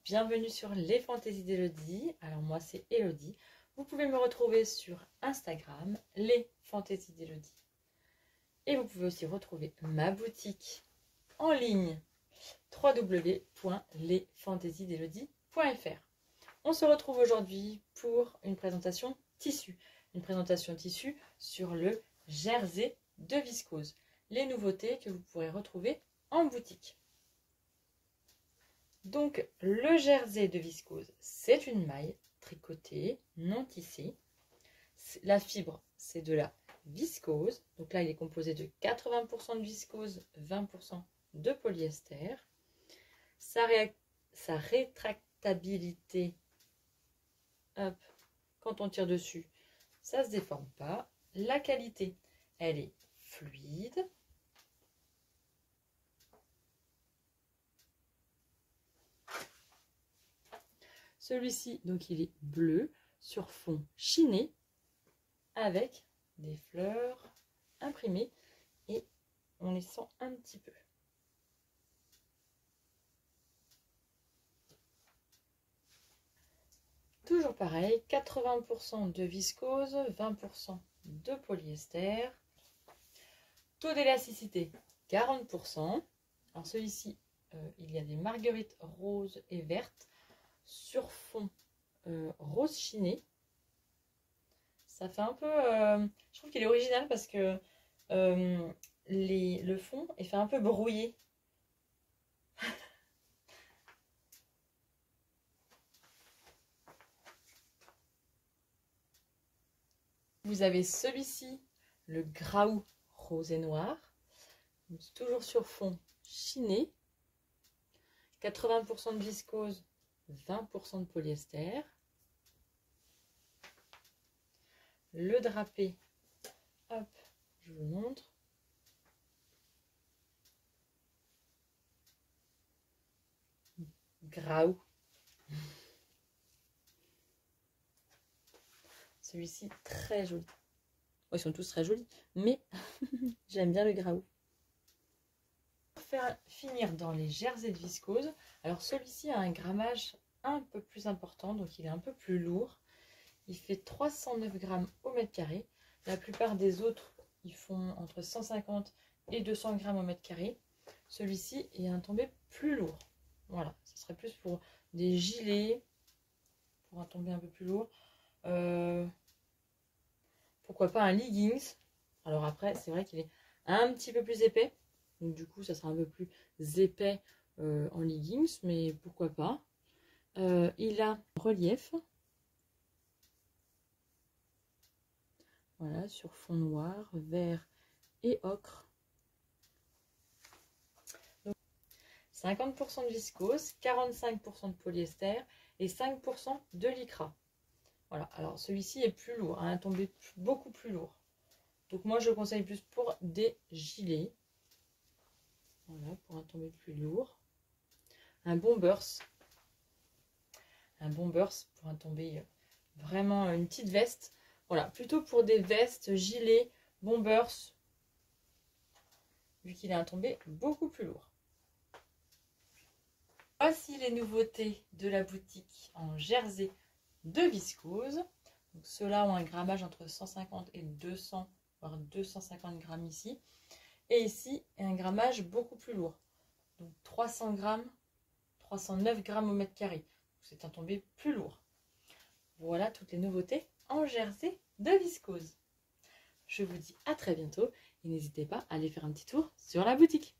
bienvenue sur les fantaisies d'Elodie. Alors moi c'est Elodie. Vous pouvez me retrouver sur Instagram, les fantaisies d'Elodie. Et vous pouvez aussi retrouver ma boutique en ligne www.lesfantaisiesdelodie.fr. On se retrouve aujourd'hui pour une présentation tissu. Une présentation tissu sur le jersey de viscose. Les nouveautés que vous pourrez retrouver en boutique. Donc le jersey de viscose, c'est une maille tricotée, non tissée. La fibre, c'est de la viscose. Donc là, il est composé de 80% de viscose, 20% de polyester. Sa rétractabilité, hop, quand on tire dessus, ça ne se déforme pas. La qualité, elle est fluide. Celui-ci, donc il est bleu sur fond chiné avec des fleurs imprimées et on les sent un petit peu. Toujours pareil, 80% de viscose, 20% de polyester. Taux d'élasticité, 40%. Alors celui-ci, il y a des marguerites roses et vertes sur fond rose chiné. Ça fait un peu... je trouve qu'il est original parce que le fond est fait un peu brouillé. Vous avez celui-ci, le Graou rose et noir. Toujours sur fond chiné. 80% de viscose, 20% de polyester. Le drapé, hop, je vous montre. Graou. Celui-ci, très joli. Bon, ils sont tous très jolis, mais j'aime bien le Graou. Pour finir dans les jerseys de viscose, alors celui-ci a un grammage un peu plus important, donc il est un peu plus lourd. Il fait 309 grammes au mètre carré. La plupart des autres, ils font entre 150 et 200 grammes au mètre carré. Celui-ci est un tombé plus lourd. Voilà, ce serait plus pour des gilets, pour un tombé un peu plus lourd. Pourquoi pas un leggings. Alors après, c'est vrai qu'il est un petit peu plus épais. Donc du coup, ça sera un peu plus épais en leggings, mais pourquoi pas. Il a relief. Voilà, sur fond noir, vert et ocre. Donc, 50% de viscose, 45% de polyester et 5% de lycra. Voilà, alors celui-ci est plus lourd, un tombé beaucoup plus lourd. Donc moi je conseille plus pour des gilets. Voilà, pour un tombé plus lourd. Un bombers. Un bombers pour un tombé vraiment une petite veste. Voilà, plutôt pour des vestes, gilets, bombers, vu qu'il a un tombé beaucoup plus lourd. Voici les nouveautés de la boutique en jersey de viscose. Ceux-là ont un grammage entre 150 et 200, voire 250 grammes ici. Et ici, un grammage beaucoup plus lourd. Donc 300 grammes, 309 grammes au mètre carré. C'est un tombé plus lourd. Voilà toutes les nouveautés en jersey de viscose. Je vous dis à très bientôt et n'hésitez pas à aller faire un petit tour sur la boutique.